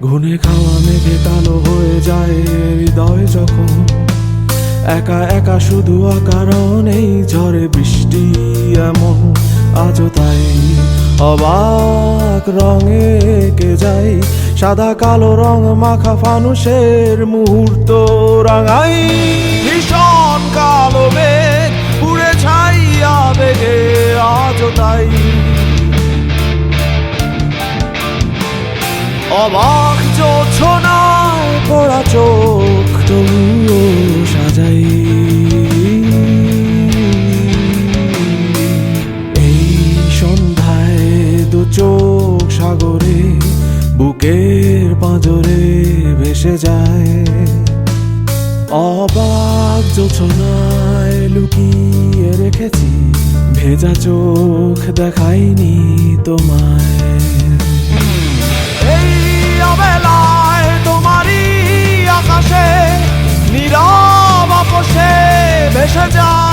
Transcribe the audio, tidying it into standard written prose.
ঘুনে খাওয়া মেঘে কালো হয়ে যায় হৃদয় যখন একা একা শুধু অকারণেই ঝড়ে বৃষ্টি এমন আজও তাই অবাক রঙে এঁকে যাই সাদা কালো রং মাখা ফানুষের মুহূর্ত রাঙাই ভীষণ কালো মেঘ পুড়ে ছাইয়া বেগে আজও তাই অবাক জোছনায় পড়া চোখ তবুও সাজাই এই সন্ধ্যায় দু চোখ সাগরে বুকের পাঁজরে ভেসে যায় অবাক জোছনায় লুকিয়ে রেখেছি ভেজা চোখ দেখাইনি তোমায় বেলায় তোমারই আকাশে নীরব আপোষে ভেসে যায়।